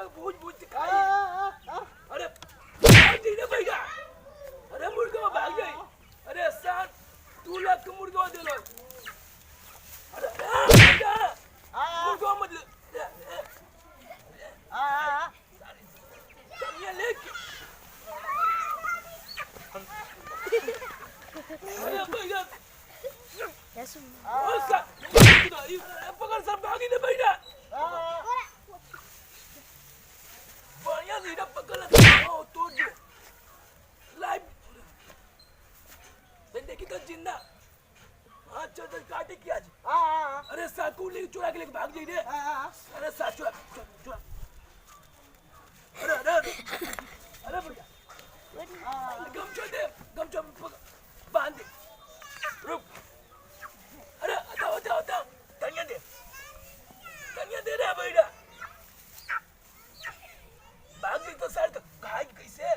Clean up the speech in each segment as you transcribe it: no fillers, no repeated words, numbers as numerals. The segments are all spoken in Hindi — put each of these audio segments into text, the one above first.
मुर्गा भूज भूज खाई। अरे भाग जाइए भैया, अरे मुर्गा भाग जाए। अरे सार 2 लाख का मुर्गा दे लो। अरे भैया मुर्गा मत ले। ये लेके अरे भैया पकड़ सर भागी ने भैया बढ़िया लीडा पकड़ तोड़ दे लाइव देखी तो जिंदा। हाँ चल चल काटे की आज। अरे साकू लेके चुरा के लेके भाग जाइए। अरे साथ चुरा चुरा। अरे अरे अरे भैया गमछा दे, गमछा बांध दे। रुक अरे हटाओ हटाओ हटाओ धनिया दे रहा भैया। भाग गई तो सारे तो खाएगी कैसे?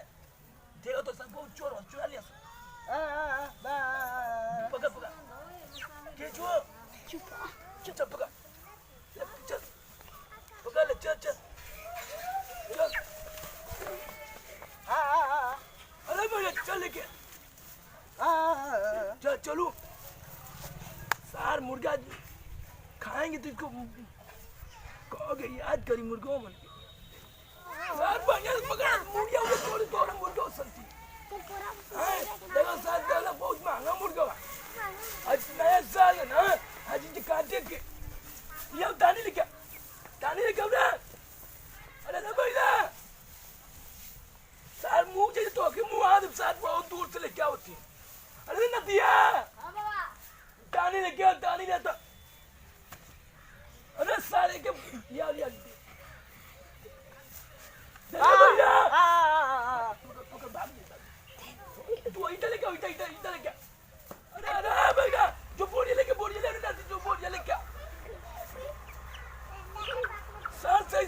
देखो तो सब बहुत चोर चुरा लिया। पकड़ पकड़ के चुप पकड़ चल पकड़ ले चल चल चल। अरे भैया चल लेके चल चलो सार मुर्गा खाएंगे तो इसको कहोगे याद करी मुर्गा मन के। सार बढ़िया पकड़ मुर्गा उधर थोड़ी थोड़ा मुर्गा सस्ती। देखो साल डाला बहुत महंगा मुर्गा। आज नया साल है ना, आज इनके काटे के ये दानी लेके ना। अरे ना भैया सार मुंह जैसे तो के मुंह आदम सार बहुत दूर से लेके होती है। अरे नदिया दानी लेता। अरे सारे के यार भैया पकड़ भाग जाता तू इधर लेके। अरे भैया जो बोरिया लेके जो बोरिया लेके सार सही।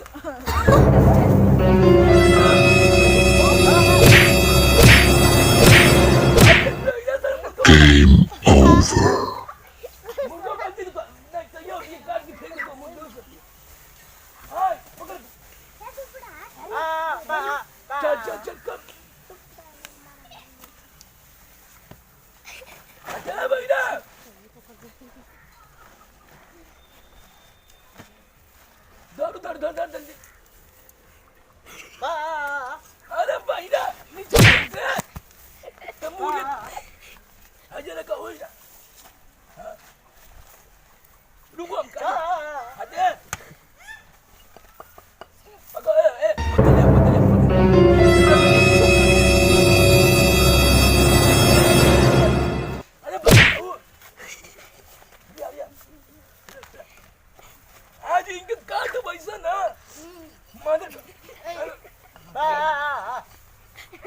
अरे भैया नीचे रुको हम आज इनके काट पैसा ना मदद।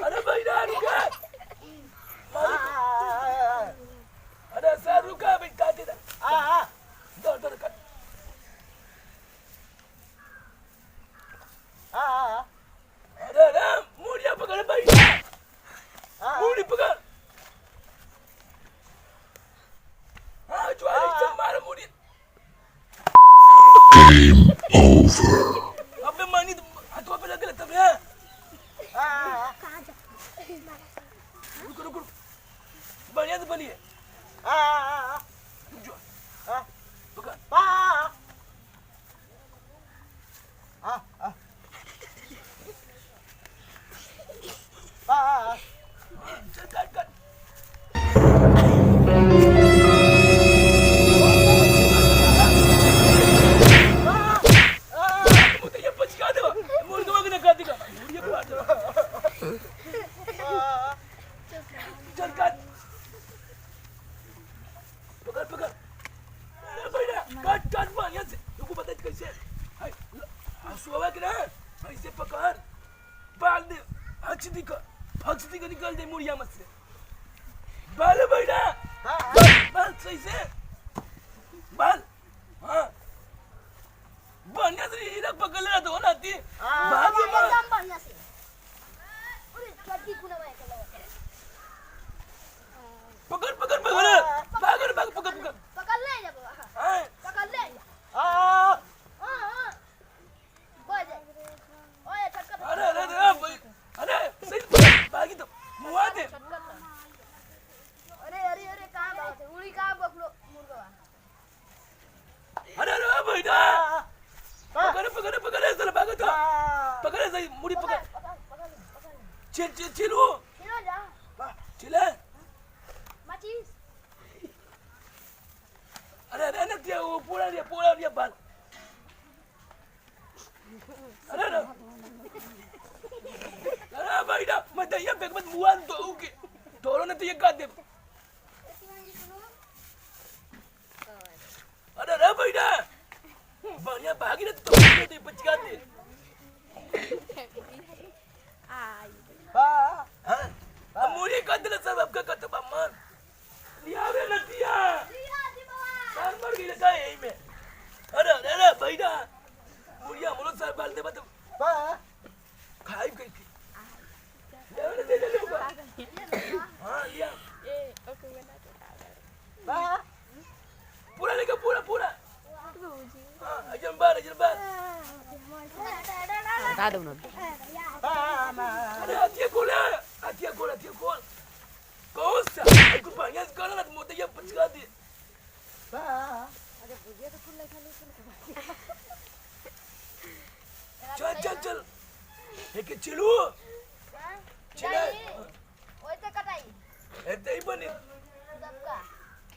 अरे भैया रुका। अरे सर रुका भाई काटे ना दौड़ काट। अरे मुड़िया पकड़ भैया मुड़ी पकड़। हाँ ज्वारी चल मारो मुड़ी। अबे मानी हाथों पे लगे तब है। रुको बढ़िया से बनिए। पकड़ चल काट मुझे पचका दो मुर्गा के ना देगा मुझे काट दो। चल काट पकड़ भैया काट बढ़िया से। तुमको पता है कैसे सुबह के ना ऐसे पकड़ बाल दे हंसती का निकल दे मुड़िया मत से बाल भैया बाल सही से बाल। हाँ बढ़िया से हीरा पकड़ लेना तो ना आती भाग एकदम बढ़िया से। अरे जल्दी कुना भाई चलो पकड़ पकड़ ले जा बाबा। पकड़ ले जा। बोल जा कहीं मुड़ी पकड़ पकड़ पकड़ पकड़ चिल चिल चिल वो चिलो जा चिल्ला माचिस अरे ना दिया वो पूरा दिया बाल अरे भाई ना मैं तो ये बैग में मुआन तो ओके दोनों ने तो ये काट दे अरे भाई ना बढ़िया भागी ना तो ये बचका दे हाँ अब मुझे काट देना सब आपका काट दो मान लिया वे ना दिया साल मर गई लगा यही में अरे भाई ना मुड़िया मुलो साल बाल दे बता खाई कहीं थी ले हाँ लिया पूरा लेगा पूरा हाँ अजन बार बता दो ना अरे आतिया खोल कौन सा आपको बढ़िया से करना तो मोटे ये पचका दे चल एक चिलू चिला ओइते कटाई ऐसे ही बने सबका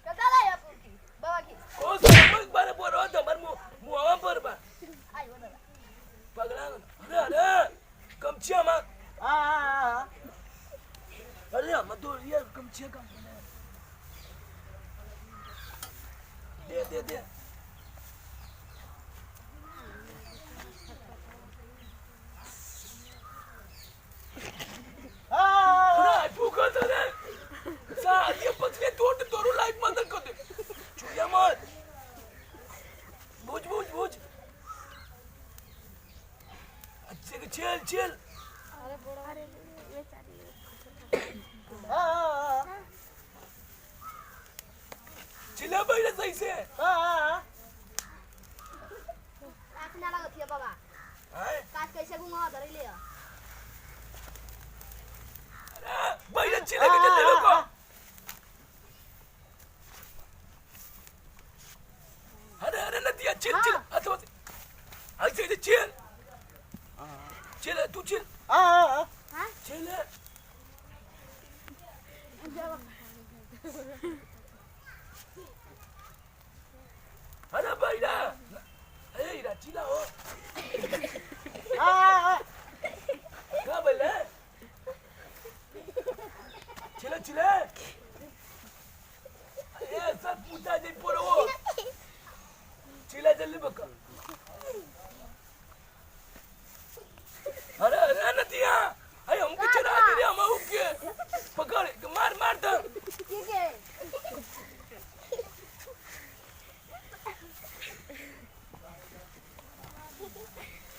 कटाला या पुकी बाबा की कौन सा मग बारे बोल रहा था मर मुआवा पर बा आई वो ना पगला अरे कमचिया मा अरे हम तो ये कमचिया का दे अरे भूखा था रे साथ ये पतले तोड़ लाइफ मत कर दे चुया मत बुझ अच्छे के चिल अरे बड़ा अरे ये चारी चिल्ला भाई सही से आँख ना लगत है बाबा हां काट कैसे घुमा धर ले अरे भाई चिल्ला के चल लोगो अरे नदिया चिल अथवा ऐसे चिल तू चिल हां चिल अरे भाई ना अरे इरा चिल्ला हो क्या बोले चिल्ला अरे सब पूछा जी पोरो चिल्ला जल्दी बका अरे नदिया अरे हमको चढ़ा दे रे हम के पकड़ मार दो ठीक है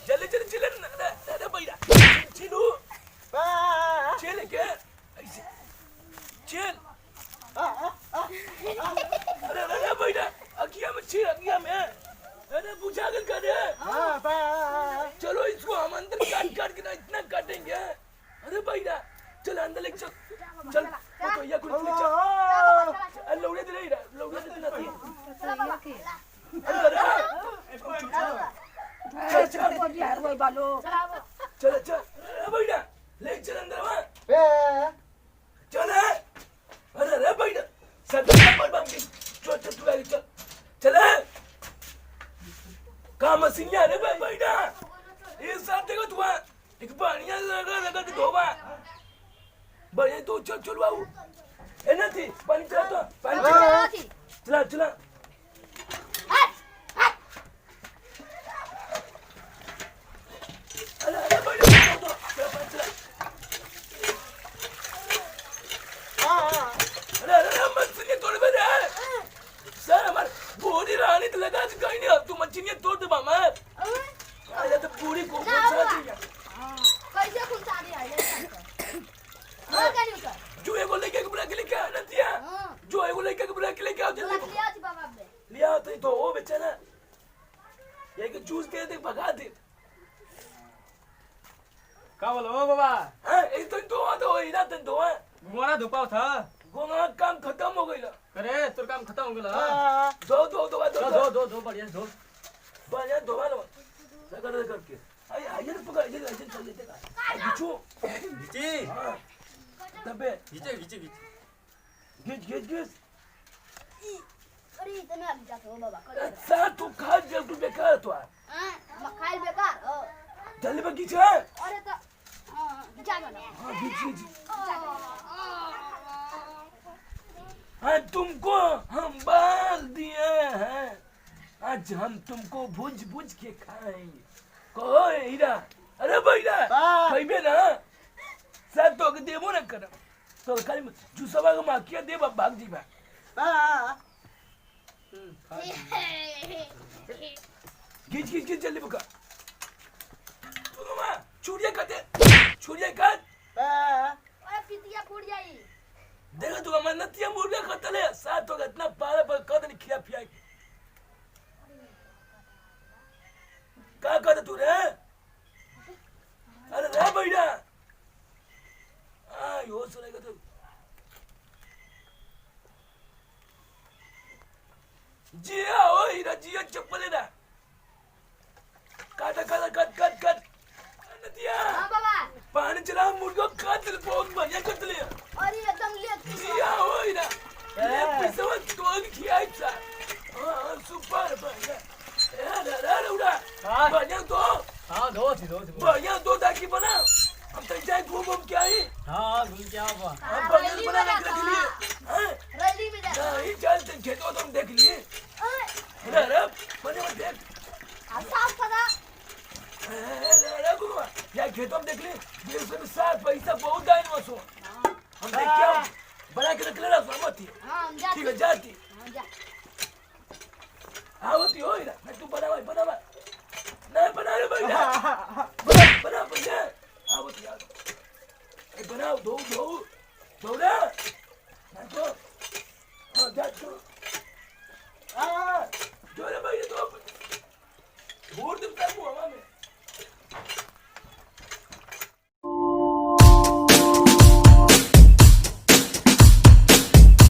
जल्दी चिल्ला अरे भैया चिलू चिल के ऐसे चिल अरे भैया अकिया में अरे बुझागल कर रे चलो इसको हम अंदर काट के ना इतना काटेंगे अरे भैया चल अंदर लेके चल तो या कुछ चल लौड़े दे ना थी अंदर चल अरे भैया ले चल अंदर वहां चल अरे भैया सब बर्बाद की चल का मसीनिया रे भैया ये साथ देखो तू एक बढ़िया लगा के धोबा बढ़िया तो चल बाबू ए ना थी पानी चला तो पानी चला अरे भैया तो चला अरे मछली तोड़ दे सर हमार पूरी रानी तो लगा के कहीं नहीं अब तू मछली तोड़ दे मामा अरे तो पूरी को सा दिया कैसे खुल सारी है हां क्या नहीं उतर जो एगो लेके बुला के लेके आ ना दिया जो एगो लेके बुला के लेके आओ जल्दी लिया थी बाबा ने लिया तो वो बेचारा ये के जूस दे दे भगा दे का बोलो ओ बाबा हां एक तो दो इना तो गुमाना धुपाव था गोंगा काम खत्म हो गइल अरे तोर काम खत्म हो गेला दो बढ़िया धो बढ़िया धोवा लो करके आई आइए पकड़ ये चल लेते का घिचू घिची हाँ तबे घिचे घिचे घिचे घिच घिच घिच अरे इतना अभी जाते हो बाबा कर सा तू खा जब तू बेकार तो खाइल बेकार जल्दी में घिच हाँ अरे तो जा बना घिच घिच हाँ तुमको हम बाल दिए हैं आज हम तुमको भुज भुज के खाएंगे कहो हीरा अरे भैया कहिबे ना साथ तो देबो ना कर तो खाली जुसवा के माकिया दे भाग जी बा घिच घिच घिच जल्दी बका मामा छुरिया काट अरे पितिया फूट जाई देखो तू हमारे नतिया मुर्गा खतले साथ तो इतना पाला पर कद नहीं खिया पिया का कर तू रे अरे रे भैया आ यो सुनेगा तू जिया ओ हीरा जिया चप्पल ना काटा काटा कट कट कट नतिया हां बाबा पानी चला मुर्गा काट ले बहुत बढ़िया कट ले अरे एकदम ले जिया ओ हीरा ये पैसा तो खिया था हां सुपर बढ़िया अरे उड़ा बढ़िया तो हाँ दो थी बढ़िया दो ताकि बना हम तो जाए घूम घूम के आई हाँ घूम के आओ बा हम बढ़िया से बना के रख लिए हैं रैली में जा नहीं चल खेतों तुम देख लिए अरे बने मत देख साफ करा अरे गुरुआ या खेतों में देख ले ये उसमें 7 पैसा बहुत आए ना सो हम देख क्या बना के रख ले रहा सहमति हां हम जा ठीक है जाती हां जा हाँ होती हो ना मैं तू बना नहीं बना रे भैया बना भैया हाँ होती यार बनाओ दो ना मैं तो हाँ जा